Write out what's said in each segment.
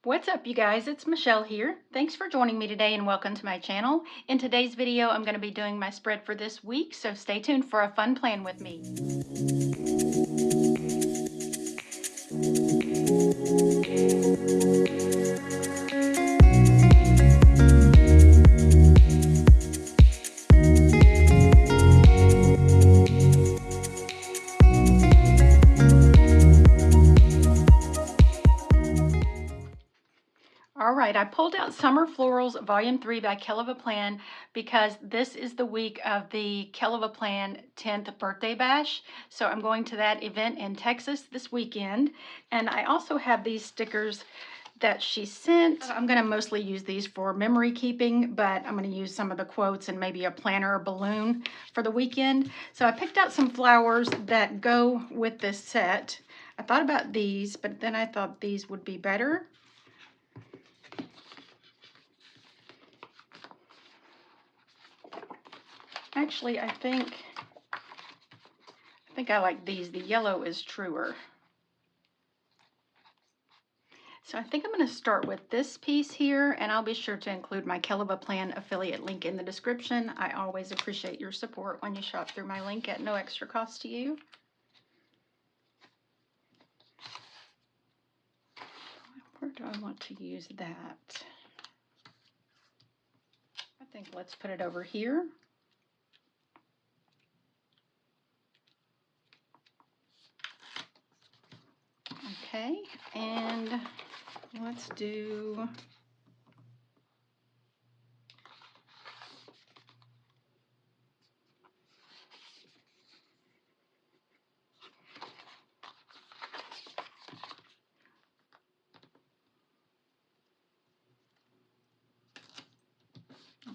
What's up, you guys? It's Michelle here. Thanks for joining me today and welcome to my channel. In today's video, I'm going to be doing my spread for this week, so stay tuned for a fun plan with me. All right, I pulled out Summer Florals Volume 3 by Keleva Plan because this is the week of the Keleva Plan 10th birthday bash. So I'm going to that event in Texas this weekend. And I also have these stickers that she sent. I'm going to mostly use these for memory keeping, but I'm going to use some of the quotes and maybe a planner or balloon for the weekend. So I picked out some flowers that go with this set. I thought about these, but then I thought these would be better. Actually, I think I like these. The yellow is truer. So I think I'm going to start with this piece here, and I'll be sure to include my Keleva Plan affiliate link in the description. I always appreciate your support when you shop through my link at no extra cost to you. Where do I want to use that? I think let's put it over here. Okay, and let's do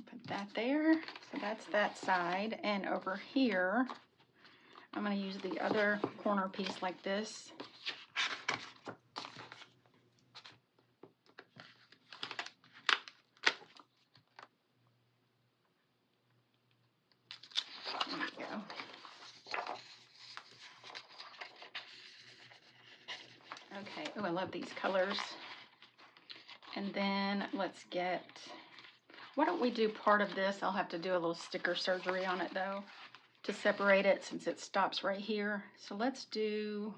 put that there. So that's that side, and over here I'm going to use the other corner piece like this. There we go. Okay, oh, I love these colors. And then let's get, why don't we do part of this? I'll have to do a little sticker surgery on it though to separate it since it stops right here. So let's do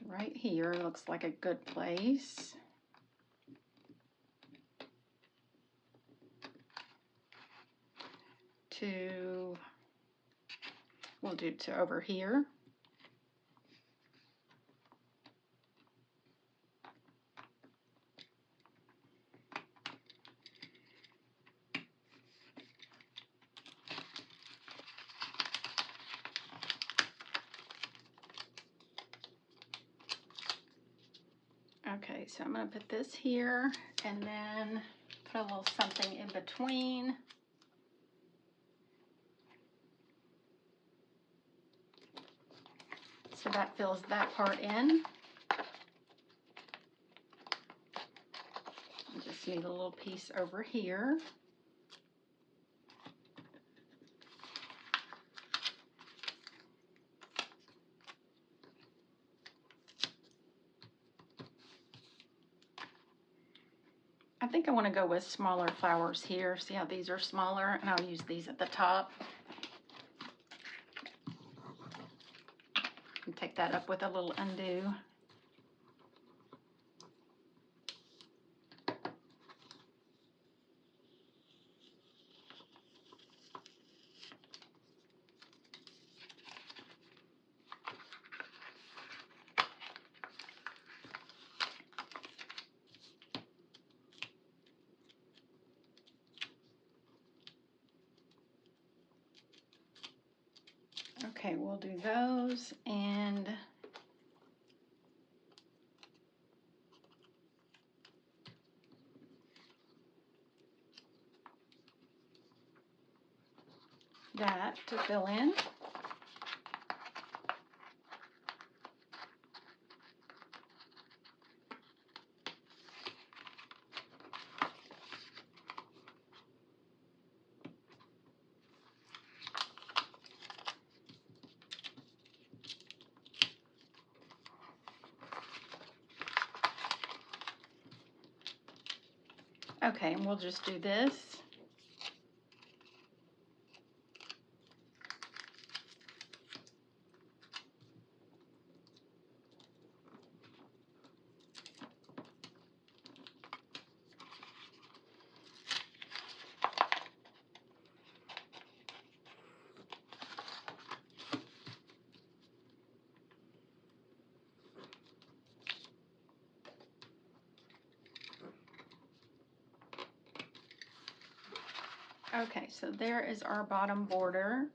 right here, looks like a good place. We'll do to over here. Okay, so I'm going to put this here and then put a little something in between. So that fills that part in. I just need a little piece over here. I think I want to go with smaller flowers here. See how these are smaller? And I'll use these at the top. And take that up with a little undo. Okay, we'll do those and that to fill in. Okay, and we'll just do this. Okay, so there is our bottom border.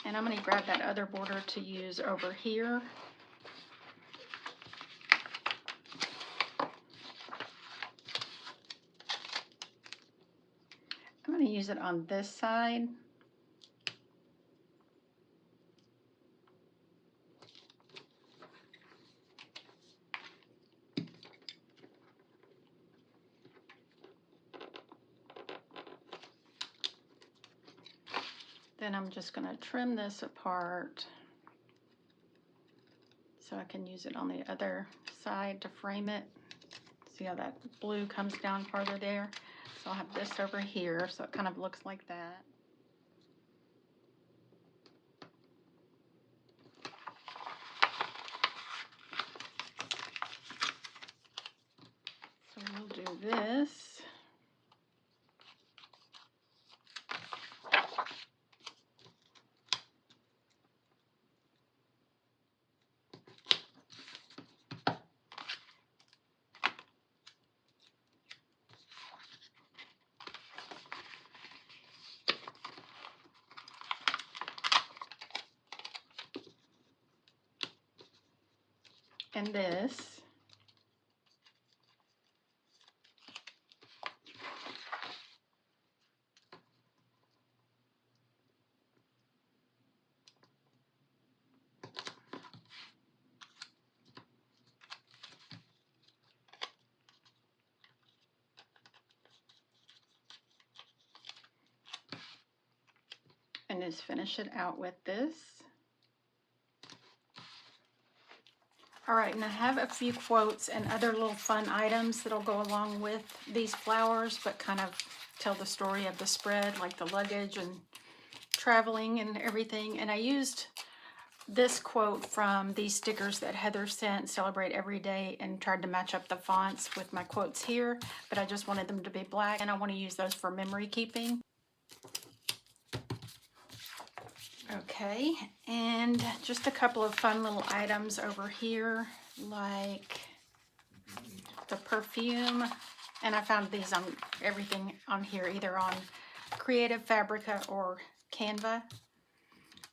And I'm going to grab that other border to use over here. I'm going to use it on this side. Then I'm just going to trim this apart so I can use it on the other side to frame it. See how that blue comes down farther there? So I'll have this over here so it kind of looks like that. So we'll do this. And this. And just finish it out with this. All right, and I have a few quotes and other little fun items that'll go along with these flowers, but kind of tell the story of the spread, like the luggage and traveling and everything. And I used this quote from these stickers that Heather sent, Celebrate Every Day, and tried to match up the fonts with my quotes here, but I just wanted them to be black, and I want to use those for memory keeping. Okay, and just a couple of fun little items over here, like the perfume, and I found these on everything on here, either on Creative, Fabrica, or Canva.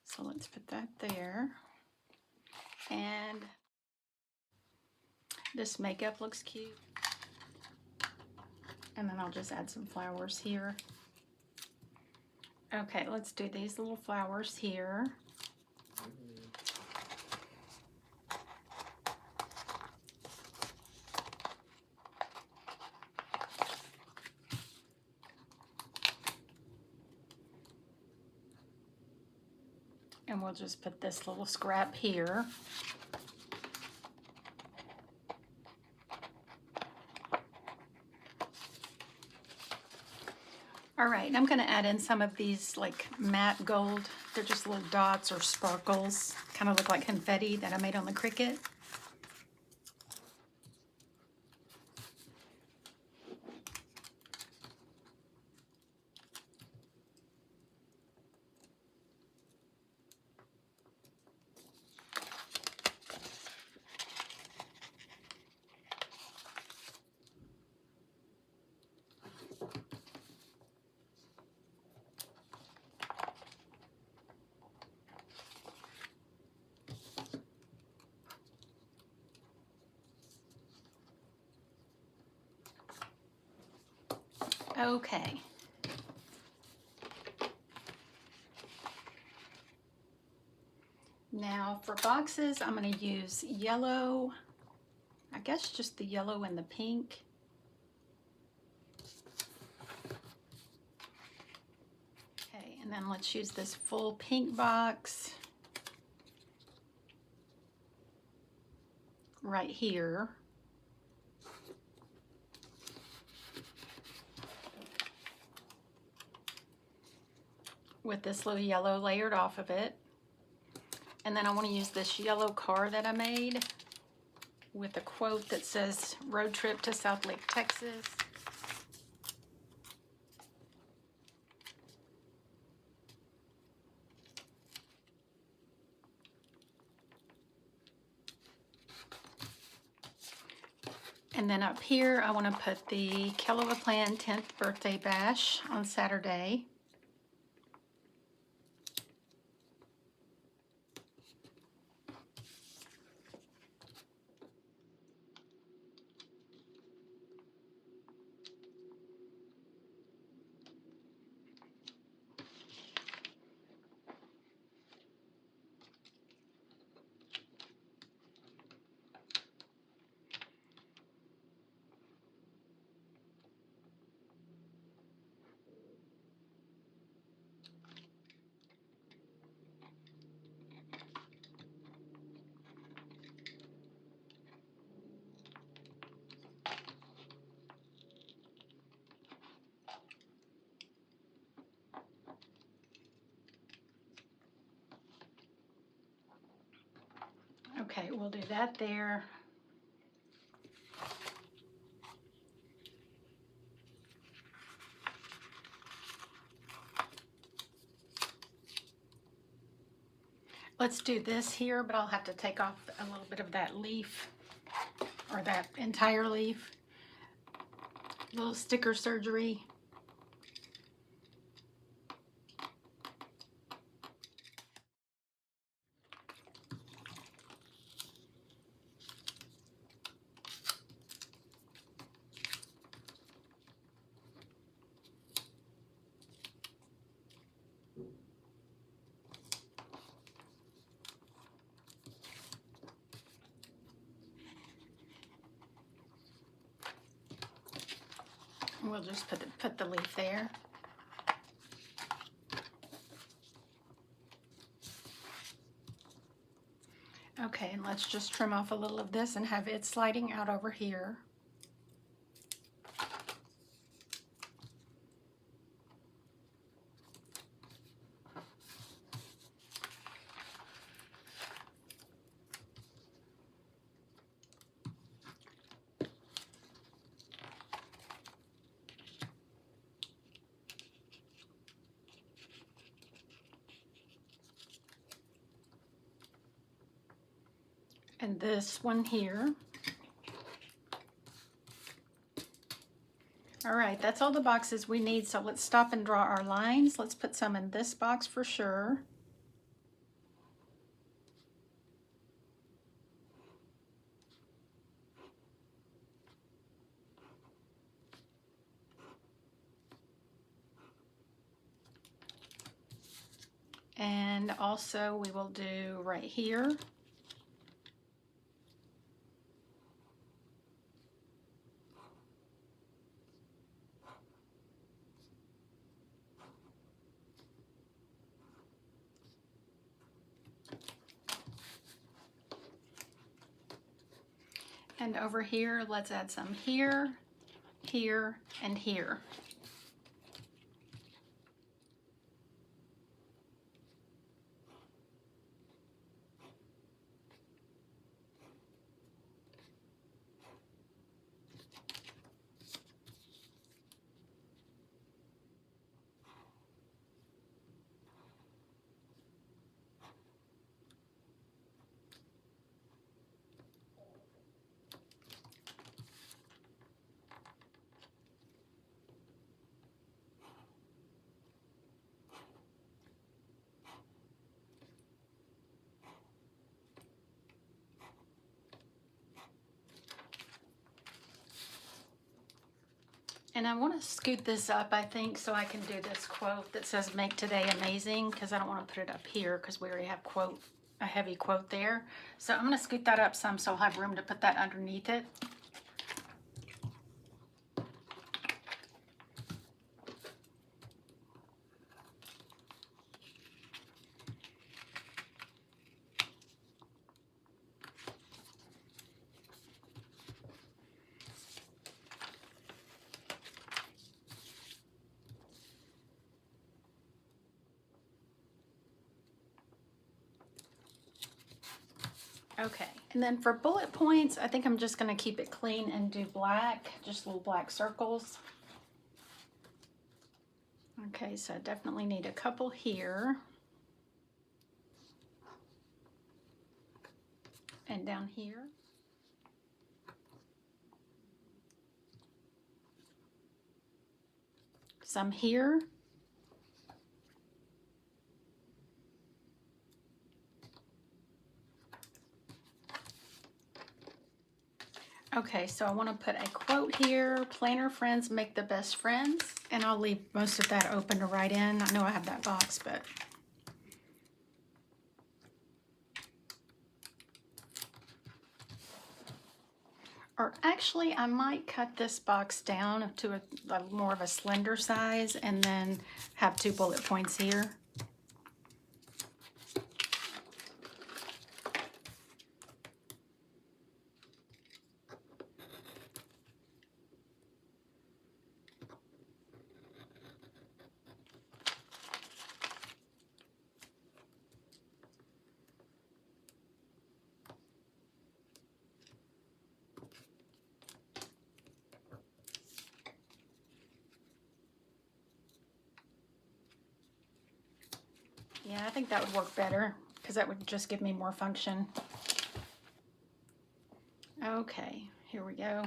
So let's put that there. And this makeup looks cute. And then I'll just add some flowers here. Okay, let's do these little flowers here. And we'll just put this little scrap here. All right, and I'm going to add in some of these like matte gold. They're just little dots or sparkles, kind of look like confetti that I made on the Cricut. Okay. Now for boxes, I'm going to use yellow, I guess just the yellow and the pink. Okay, and then let's use this full pink box right here. with this little yellow layered off of it. And then I want to use this yellow card that I made with a quote that says, "Road trip to South Lake, Texas." And then up here, I want to put the Kelova Plan 10th birthday bash on Saturday. Okay, we'll do that there. Let's do this here, but I'll have to take off a little bit of that leaf, or that entire leaf. Little sticker surgery. We'll just put the leaf there. Okay, and let's just trim off a little of this and have it sliding out over here. And this one here. All right, that's all the boxes we need, so let's stop and draw our lines. Let's put some in this box for sure. And also we will do right here. And over here, let's add some here, here, and here. And I want to scoot this up, I think, so I can do this quote that says "Make today amazing," because I don't want to put it up here because we already have a heavy quote there. So I'm going to scoot that up some so I'll have room to put that underneath it. Okay, and then for bullet points, I think I'm just going to keep it clean and do black, just little black circles. Okay, so I definitely need a couple here. And down here. Some here. Okay, so I want to put a quote here, planner friends make the best friends, and I'll leave most of that open to write in. I know I have that box, but or actually I might cut this box down to a more of a slender size and then have 2 bullet points here. Yeah, I think that would work better because that would just give me more function. Okay, here we go.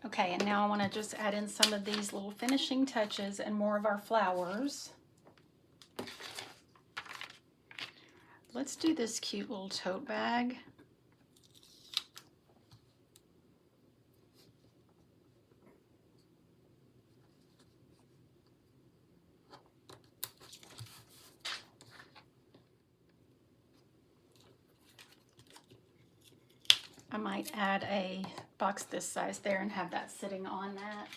Okay, and now I want to just add in some of these little finishing touches and more of our flowers. Let's do this cute little tote bag. I might add a box this size there and have that sitting on that.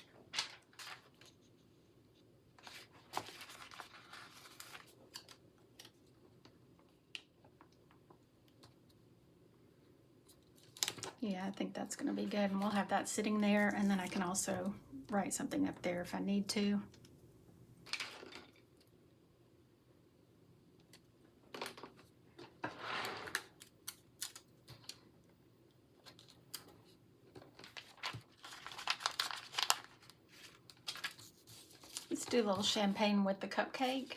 Yeah, I think that's going to be good, and we'll have that sitting there, and then I can also write something up there if I need to. Let's do a little champagne with the cupcake,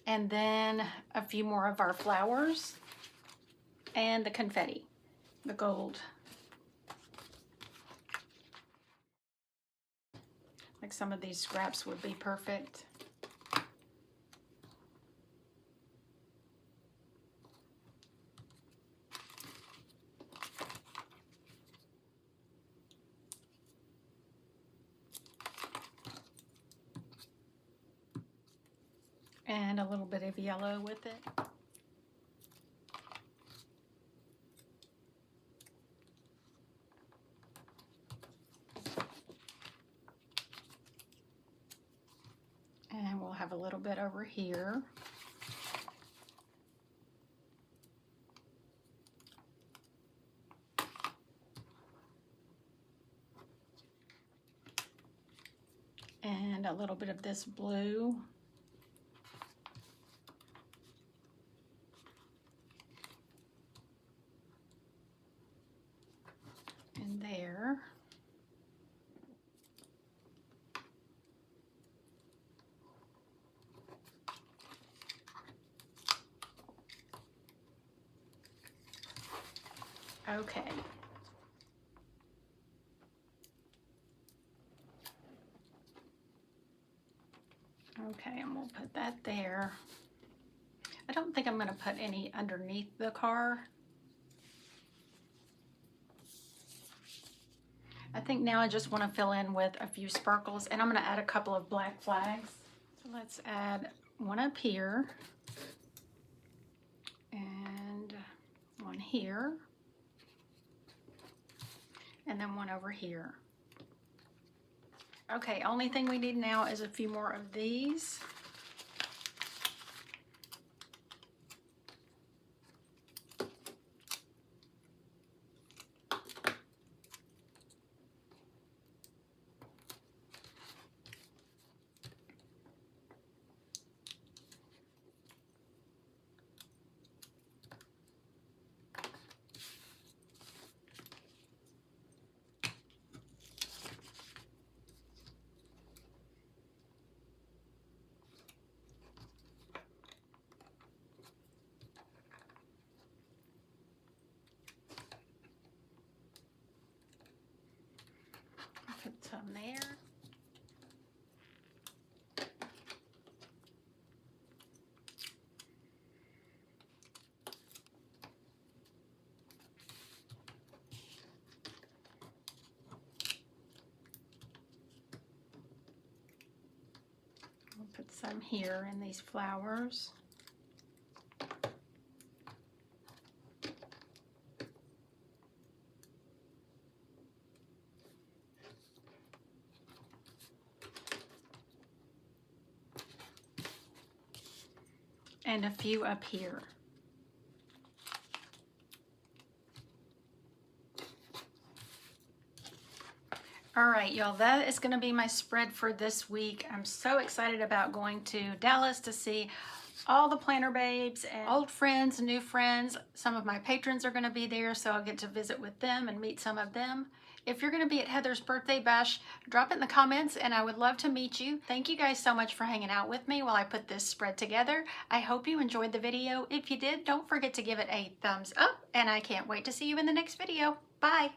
and then a few more of our flowers and the confetti, the gold. Like some of these scraps would be perfect. And a little bit of yellow with it. And we'll have a little bit over here. And a little bit of this blue. In there. Okay. Okay, and we'll put that there. I don't think I'm going to put any underneath the car. I think now I just want to fill in with a few sparkles, and I'm going to add a couple of black flags. So let's add one up here and one here and then one over here. Okay, only thing we need now is a few more of these. some there. I'll put some here in these flowers. And a few up here. All right, y'all, that is going to be my spread for this week. I'm so excited about going to Dallas to see all the planner babes and old friends, new friends. Some of my patrons are going to be there, so I'll get to visit with them and meet some of them. If you're going to be at Heather's birthday bash, drop it in the comments and I would love to meet you. Thank you guys so much for hanging out with me while I put this spread together. I hope you enjoyed the video. If you did, don't forget to give it a thumbs up and I can't wait to see you in the next video. Bye.